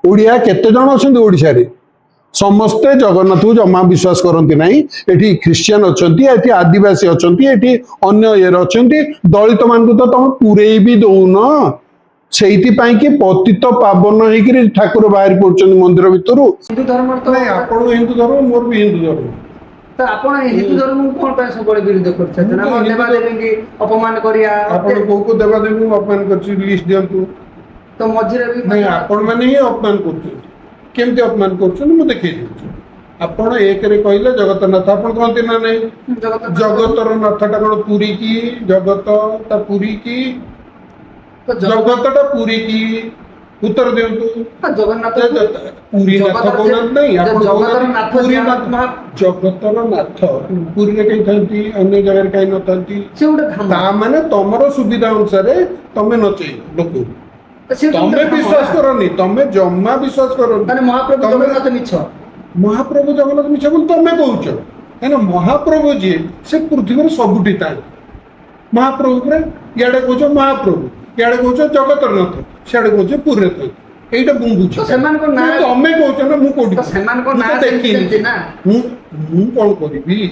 ओडिया केते जन अछंती ओडिशा रे समस्ते जगन्नाथ को जमा विश्वास करती ना एठी ख्रिश्चियन अच्छी एठी आदिवासी अच्छी एठी अन्य ये अच्छी दलित मान तो तुम पूरे भी दौन से पतित पावन होकर ठाकुर बाहर पड़ुं मंदिर भितर हिंदू धर्म तो नहीं आपण हिंदू धर्म मोर भी हिंदू धर्म तो आपण हिंदू धर्म को कोन सब विरोध करछन हम देवा देवी की अपमान करिया आपण को देवा देवी अपमान करछि लिस्ट दियंतु तो मझिरे भी नहीं आपण माने ही अपमान करछु केमती अपमान करछु मैं देखै दिछु आपण एक रे कहले जगतनाथ आपण कहते ना नहीं जगतर नाथटा कोन पुरी की जगत ता पुरी की जगतटा पुरी की उत्तर दियंतु जगन्नाथ पुरी नाथ कोन नहीं आपण जगतर नाथ पुरी नाथ जगतर नाथ पुरी रे कहीं थांती अन्य जगह रे कहीं न थांती से उडे धाम ता माने तमरो सुविधा अनुसार तमे नचै लोक तमे विश्वास करनी तमे जम्मा विश्वास करनी माने महाप्रभु जगन्नाथ मिछ महाप्रभु जगन्नाथ मिछ बोल तमे कहउछ काना महाप्रभु जी से पृथ्वी रे सबुठी ताई महाप्रभु रे याडे कहउछ महाप्रभु याडे कहउछ जगतरनाथ सियाडे कहउछ पुरे ताई एटा बुंगुछ तो समान को ना तमे कहउछ ना मु कोठी तो समान को ना देखिन ना मु कोन करिबी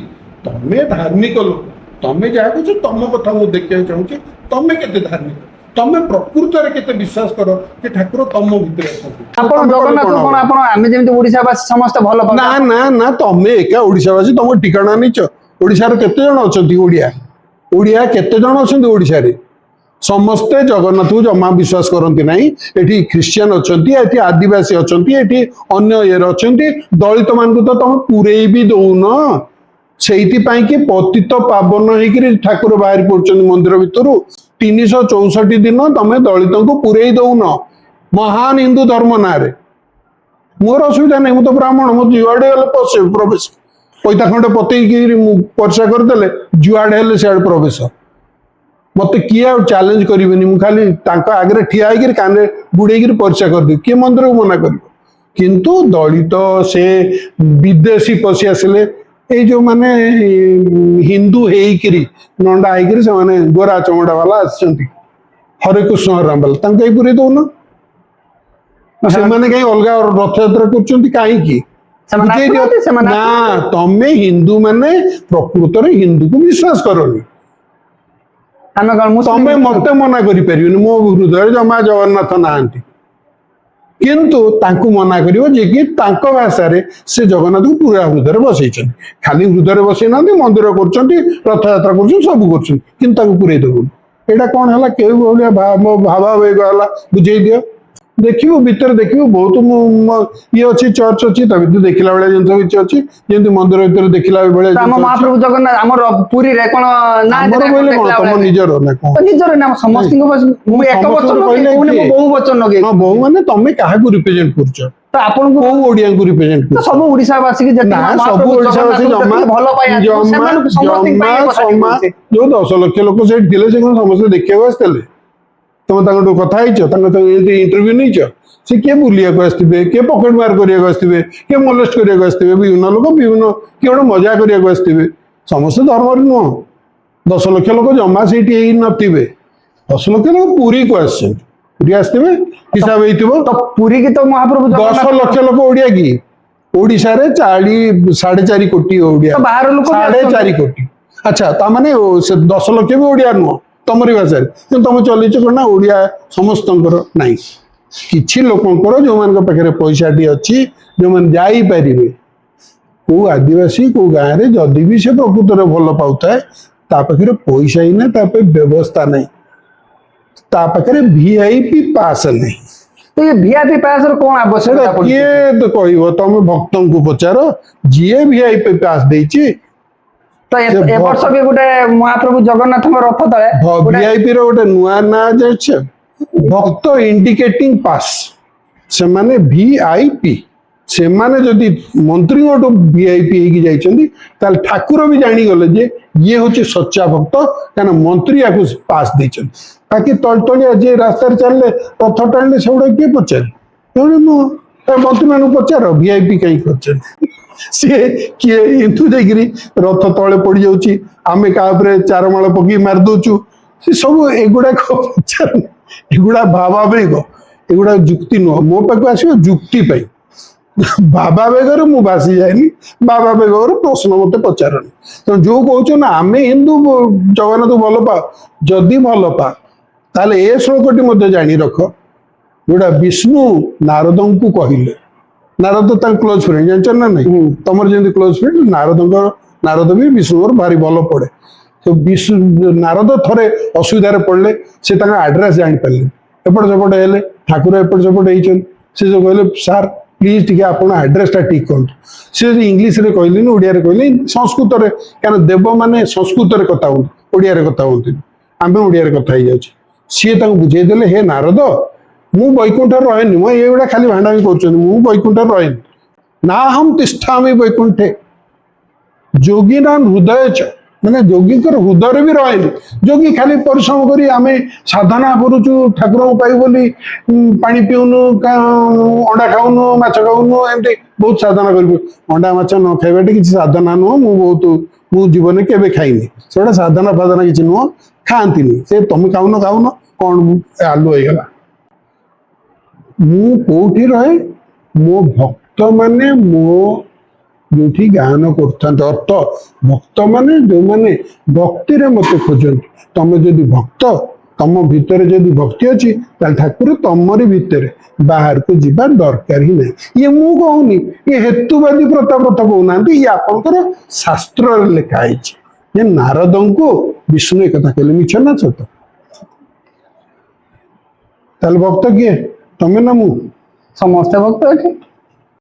तमे धार्मिक लोक तमे जा कहउछ तम कथा मु देखिया चाहूची तमे केते धार्मिक तमे प्रकृत रे केते विश्वास करो कि ठाकुर तम भितर अछंती आपण जगन्नाथ कोन आपण आमे जेमति ओडिसा वासी समस्त भलो ना ना ना तमे एका ओडिसा वासी तम ठिकाना निच ओडिसा रे केते जण अछंती ओडिया ओडिया केते जण अछंती ओडिसा रे समस्ते जगन्नाथ को जमा विश्वास करती ना एठी ख्रिश्चियन अच्छी एठी आदिवासी अच्छी एठी अन्य ये अच्छी दलित मान तो तुम पूरे भी दौन से पतित पावन होकर ठाकुर बाहर पड़ुं मंदिर भितर 364 दिन तुम दलित को पूरे दौन महान हिंदू धर्म ना रे मोर असुविधा नहीं मुझे ब्राह्मण मुझे जुआड़े गले पशे प्रवेश पैता खंडे पतई परिचय करदे जुआड़े हेले सियाड़े प्रवेश मत किए चैलेंज करेनि मुझे खाली आगे ठिया होकर कान बुड़े परिचय करदे किए मंदिर को मना कर किंतु दलित से विदेशी पशि आसिले ये जो माने हिंदू होकर नंडा होकर से माने गोरा चमड़ा वाला आसचंती हरे कृष्ण हरे राम वाला कहीं पूरे दौन से माने कहीं अलग रथ यात्रा करचंती कहीं ना तमे हिंदू माने प्रकृत रे हिंदू को विश्वास करनी तमे मत मना करि मो हृदय जमा जगन्नाथ नाहांती किंतु तांको मना करिवो जे कि तांको भाषा रे से जगन्नाथ को पूरा हृदय बसैछन खाली हृदय बसै ना मंदिर करछंती रथ यात्रा करछन सब करछन किंतु तांको पूरे देबो एटा कोन हला केउ बोलिया भावा वे गला बुझै दियो देखियो भीतर देखियो बहुत ये अच्छी चर्च अच्छी तभी देखला बेले जिन किछ अच्छी जेंति मंदिर भीतर देखला बेले हम महाप्रभु जगन्नाथ हमर पुरी रे कोन ना हमर बोले कोन तम निजर ना कोन तो निजर ना समस्त को मु एक वचन कहले मु बहु वचन लगे हां बहु माने तमे काहा को रिप्रेजेंट करछ तो आपन को ओडिया को रिप्रेजेंट तो सब ओडिसा वासी के ना सब ओडिसा वासी जमा भलो पाया सेमान समस्त जो 10 लाख लोक सेठ दिले से समस्त देखियो आस्तेले तुम कथा इंटरव्यू नहीं से किए बुलिया आसते किए पकेट मार करते किए मोलेस्ट करने विभिन्न लोक विभिन्न किए गोटे मजा करते समस्त धर्म नुह 10 लाख लोक जमा से नथिबे 10 लाख लोक पुरी को आसते आसते हिसाब हो पुरी की तो महाप्रभु 10 लाख लोक ओडिया की ओडिशा रे 4.5 कोटी ओडिया बाहर लोक 4.5 कोटी अच्छा तामाने 10 लाख भी ओडिया नुह तमरी भाषा तुम चलच ना ओडिया समस्त नाई किछि लोकंकर जो मान पाखे पैसा टी अच्छी जो मैंने जापारे को आदिवासी को गाँव में जदि भी से प्रकृत में भल पाए पाखे पैसा ही ना व्यवस्था नहीं पाखे वीआईपी पास नहीं तो ये वीआईपी पास कौन आवश्यक किए कह तुम भक्त को पचार जी वीआईपी पास देछि तो ए वर्ष भी गोटे महाप्रभु जगन्नाथ रथ तले वीआईपी रो गोटे नुआ ना जाय भक्त इंडिकेटिंग पास से माने वीआईपी से माने जदि मंत्री गोटो वीआईपी होगी जाइछंती ताल ठाकुर भी जानी गले जे ये होचे सच्चा भक्त काना मंत्री याकू पास देछन ताकि तलतलिया जे रास्ता चलले रथ टाणले सेउडा के पचारे तेणु मंत्री मानू पचार वीआईपी कहीं करछन सी किए इंतु जाकि रथ तले पड़ जाऊँ आम क्या चारमाल पकई मार दौचु सी सब एगुड़ा पचार एगुड़ा भावावेग एगुड़ा जुक्ति नुह मो पाक आस जुक्ति पाई बाबा बेगर मु भासी जाएनी बाबा बेगर प्रश्न मत पचारनी तो जो कहो ना आम हिंदू जगन्नाथ भल पा जदि भल पा ताले ए श्लोकटी मत जानी रख जोड़ा विष्णु नारद को कहले नारद क्लोज फ्रेंड जानच ना नहीं तुम जमी क्लोज फ्रेंड नारद भी विष्णु भारी भल पड़े तो विष्णु नारद थरे असुविधा पड़े से आड्रेस जापारे एपट सेपट हेले ठाकुर एपट सेपट होती से जो कहले सार प्लीज टी आप आड्रेस ठीक कहूँ सी इंग्लीश रे कहली ओडिया कहली संस्कृत रे क्या देव माने संस्कृत रे कथा हूँ ओडिया रे कथा हूँ आम ओडिया रे कथा हो सी बुझेदेले हे नारद मु वैकुंठ रहेनि मु ये खाली भांडामी कर वैकुंठ रहेनि ना हम तिष्ठामि वैकुंठे जोगिना हृदय च मैंने जोगी हृदय भी रहेनि जोगी खाली परिश्रम करी आमे साधना करुचु ठाकुर पाई बोली पानी पीऊनु अंडा खाऊनु माछ खाऊनु एमती बहुत साधना कर अंडा माछ न खाइबा किसी साधना नुह मु जीवन के खाइनि से साधना फाधना किसी नुह खाती से तुम खाऊन खाऊन कौन आलू होगा मु कोठी रहे मो भक्त माने मो जो गायन कर अर्थ भक्त माने जो माने भक्ति रे मत खोजन तुम जदि भक्त तुम भितर जदि भक्ति अच्छी ठाकुर तुमरी भितर बाहर को जीवा दरकार ही नहीं ये मु कहूनी ये हेतुवादी प्रथा कहना ये आपंकर शास्त्र लिखाई जे नारद को विष्णु एक कहले मिछ ना सत भक्त किए तमें ना मु समस्त भक्त अच्छे